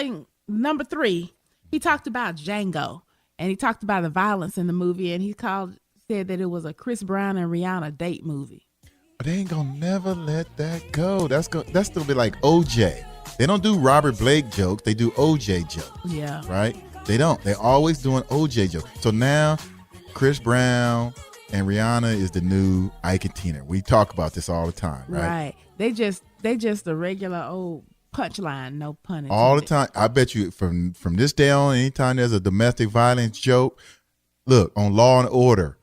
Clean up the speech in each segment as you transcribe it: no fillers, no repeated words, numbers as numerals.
think number 3, he talked about Django, and he talked about the violence in the movie, and said that it was a Chris Brown and Rihanna date movie. But they ain't gonna never let that go. That's still be like OJ. They don't do Robert Blake jokes. They do OJ jokes. Yeah. Right? They don't. They're always doing OJ jokes. So now Chris Brown and Rihanna is the new Ike and Tina. We talk about this all the time, right? Right. They just a regular old punchline, no pun intended. All the time. I bet you from this day on, anytime there's a domestic violence joke, look, on Law and Order.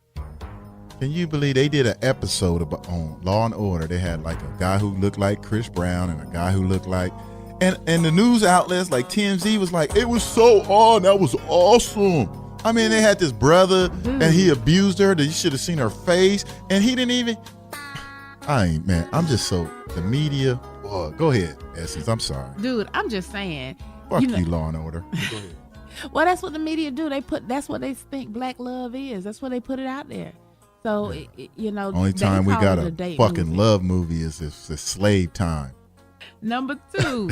Can you believe they did an episode on Law and Order? They had like a guy who looked like Chris Brown and a guy who looked like, and the news outlets like TMZ was like, it was so on, that was awesome. I mean, they had this brother and he abused her. That you should have seen her face, and he didn't even. I'm just so the media. Oh, go ahead, Essence. I'm sorry, dude. I'm just saying. Fuck you, Law and Order. Go ahead. Well, that's what the media do. That's what they think black love is. That's what they put it out there. So, only time we got a fucking movie. Love movie is slave time. Number 2.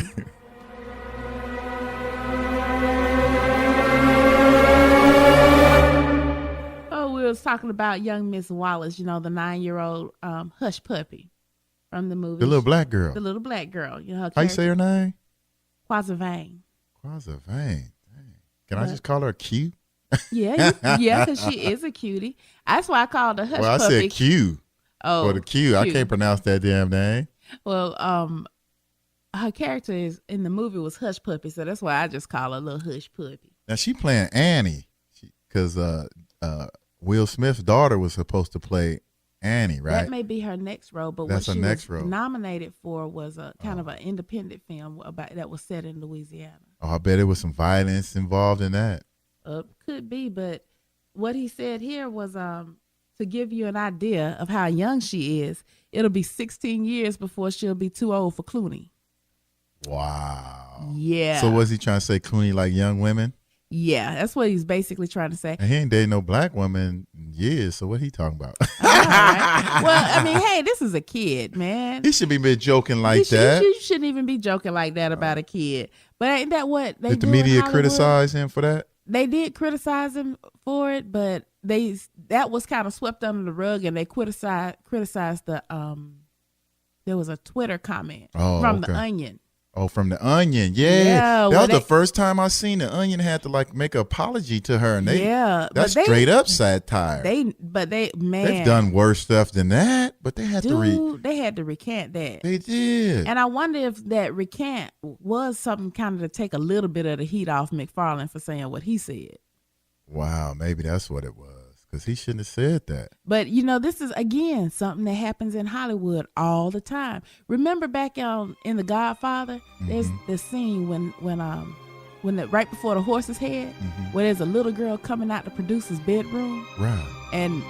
We was talking about young Miss Wallace, the 9-year-old hush puppy from the movie. The little black girl. The little black girl. Her how you say her name? Quazavane. Quazavane. Can I just call her Q? Yeah, because she is a cutie. That's why I called her hush puppy. Well, I said Q. Oh, for the Q. I can't pronounce that damn name. Well, her character in the movie was Hush Puppy, so that's why I just call her little Hush Puppy. Now she playing Annie, because Will Smith's daughter was supposed to play Annie, right? That may be her next role, but that's what she was role. Nominated for was a kind of an independent film that was set in Louisiana. Oh, I bet it was some violence involved in that. Could be, but what he said here was to give you an idea of how young she is. It'll be 16 years before she'll be too old for Clooney. Wow. Yeah. So was he trying to say Clooney like young women? Yeah, that's what he's basically trying to say. And he ain't dated no black woman in years, so what he talking about? All right. Well, I mean, hey, this is a kid, man. He should be joking like that. You shouldn't even be joking like that about a kid. But ain't that what they did do the media in Hollywood? Criticize him for that? They did criticize him for it, but that was kind of swept under the rug, and they criticized the there was a Twitter comment from The Onion. Oh, from The Onion. Yeah. That was the first time I seen The Onion had to make an apology to her. And that's straight up satire. They've done worse stuff than that, but they had they had to recant that. They did. And I wonder if that recant was something kind of to take a little bit of the heat off Macfarland for saying what he said. Wow, maybe that's what it was. Because he shouldn't have said that. But, this is, again, something that happens in Hollywood all the time. Remember back in The Godfather, there's the scene when right before the horse's head, where there's a little girl coming out the producer's bedroom. Right. And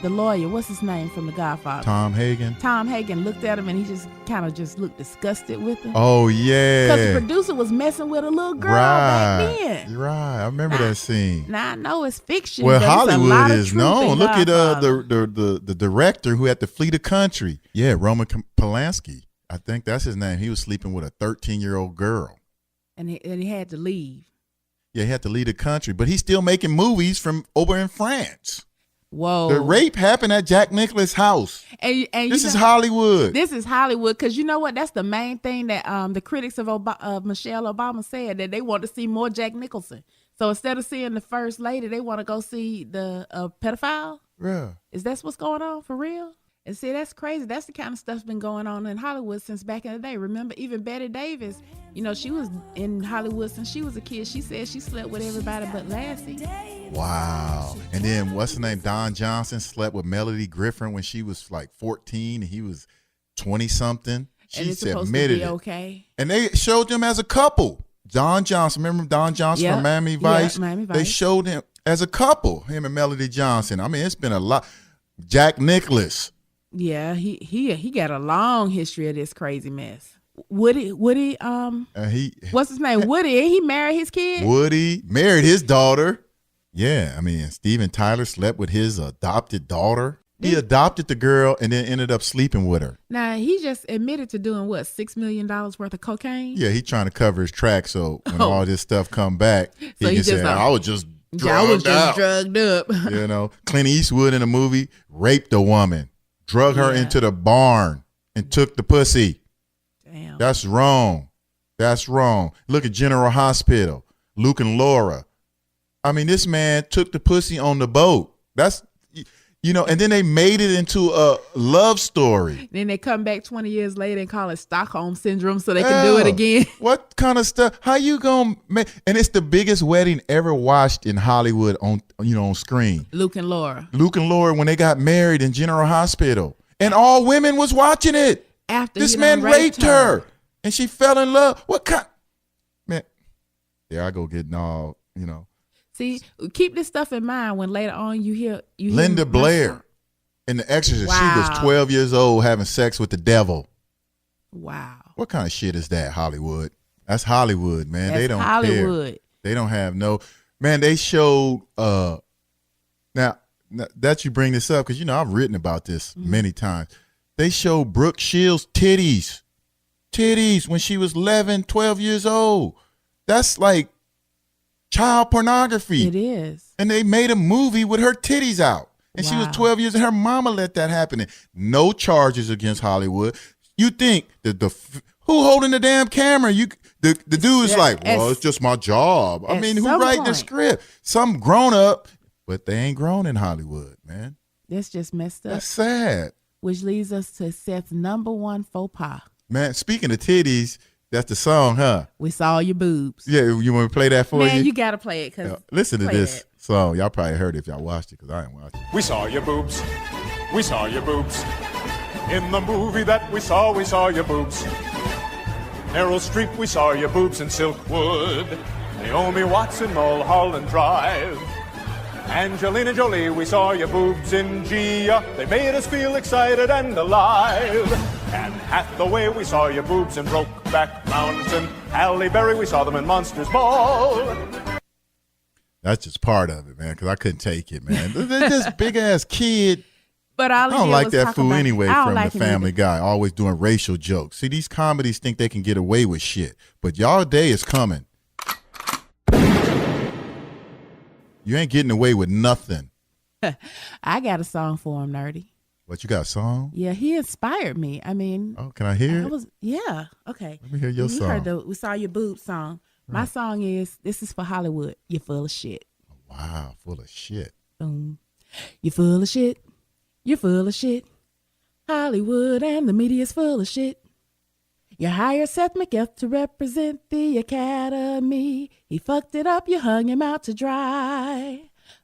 the lawyer, what's his name from The Godfather? Tom Hagen. Tom Hagen looked at him and he just kind of looked disgusted with him. Oh, yeah. Because the producer was messing with a little girl back then. You're right. I remember that scene. Now, I know it's fiction. Well, but Hollywood is known. Look at Godfather. the director who had to flee the country. Yeah, Roman Polanski. I think that's his name. He was sleeping with a 13-year-old girl. And he had to leave. Yeah, he had to leave the country. But he's still making movies from over in France. Whoa. The rape happened at Jack Nicklaus' house. And this is Hollywood. This is Hollywood, because you know what? That's the main thing that the critics of Michelle Obama said, that they want to see more Jack Nicholson. So instead of seeing the first lady, they want to go see the pedophile. Yeah. Is that what's going on for real? And see, that's crazy. That's the kind of stuff's been going on in Hollywood since back in the day. Remember, even Bette Davis, she was in Hollywood since she was a kid. She said she slept with everybody but Lassie. Wow. And then what's her name? Don Johnson slept with Melody Griffin when she was like 14 and he was 20-something. She admitted it. Okay. And they showed them as a couple. Don Johnson, remember Don Johnson from Miami Vice? Yeah, Miami Vice. They showed him as a couple, him and Melody Johnson. I mean, it's been a lot. Jack Nicklaus. Yeah, he got a long history of this crazy mess. Woody, what's his name? Woody, he married his kid? Woody married his daughter. Yeah, I mean, Steven Tyler slept with his adopted daughter. He adopted the girl and then ended up sleeping with her. Now, he just admitted to doing what, $6 million worth of cocaine? Yeah, he trying to cover his track so when all this stuff come back, So he can say, I was just drugged out. Drugged up. You know, Clint Eastwood in the movie raped a woman, drug her into the barn, and took the pussy. Damn. That's wrong. That's wrong. Look at General Hospital, Luke and Laura. I mean, this man took the pussy on the boat. That's, you know, and then they made it into a love story. Then they come back 20 years later and call it Stockholm Syndrome so they can do it again. What kind of stuff? How you gonna make? And it's the biggest wedding ever watched in Hollywood on screen. Luke and Laura when they got married in General Hospital, and all women was watching it. After this man raped her, and she fell in love. What kind? Man, there I go getting all See, keep this stuff in mind when later on you hear Linda Blair in The Exorcist. Wow. She was 12 years old having sex with the devil. Wow. What kind of shit is that, Hollywood? That's Hollywood, man. That's they don't Hollywood. care. They don't have no. Man, they showed now that you bring this up, because I've written about this many times. They showed Brooke Shields' titties when she was 11, 12 years old. That's like child pornography. It is. And they made a movie with her titties out. And she was 12 years and her mama let that happen. And no charges against Hollywood. You think that who holding the damn camera? The dude is like, well, it's just my job. I mean, who write the script? Some grown up, but they ain't grown in Hollywood, man. That's just messed up. That's sad. Which leads us to Seth's #1 faux pas. Man, speaking of titties, that's the song, huh? We saw your boobs. Yeah, you want to play that for you? Man, you got to play it. Listen to this song. Y'all probably heard it if y'all watched it, because I ain't watched it. We saw your boobs. We saw your boobs. In the movie that we saw your boobs. Meryl Streep, we saw your boobs in Silkwood. Naomi Watts in Mulholland Drive. Angelina Jolie, we saw your boobs in Gia. They made us feel excited and alive. And Hathaway, we saw your boobs in Brokeback Mountain. Halle Berry, we saw them in Monsters Ball. That's just part of it, man, because I couldn't take it, man. They're just big-ass kid. But I don't like that fool anyway from like the Family Guy, always doing racial jokes. See, these comedies think they can get away with shit, but y'all day is coming. You ain't getting away with nothing. I got a song for him, Nerdy. What, you got a song? Yeah, he inspired me. I mean, oh, can I hear it? Yeah, okay. Let me hear your song. Heard the We Saw Your Boobs song. My song is, this is for Hollywood. You're full of shit. Wow, full of shit. Boom. You're full of shit. You're full of shit. Hollywood and the media's full of shit. You hired Seth Macfarland to represent the Academy. He fucked it up, you hung him out to dry.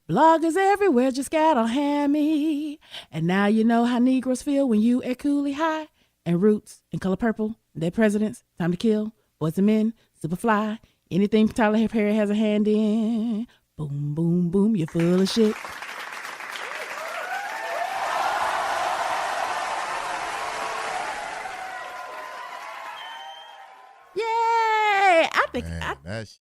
Bloggers everywhere just got on hammy. And now you know how Negroes feel when you at Cooley High. And Roots and Color Purple, Dead Presidents, Time to Kill, Boys and Men, Superfly, anything Tyler Perry has a hand in. Boom, boom, boom, you're full of shit. Yay! I think Man, that's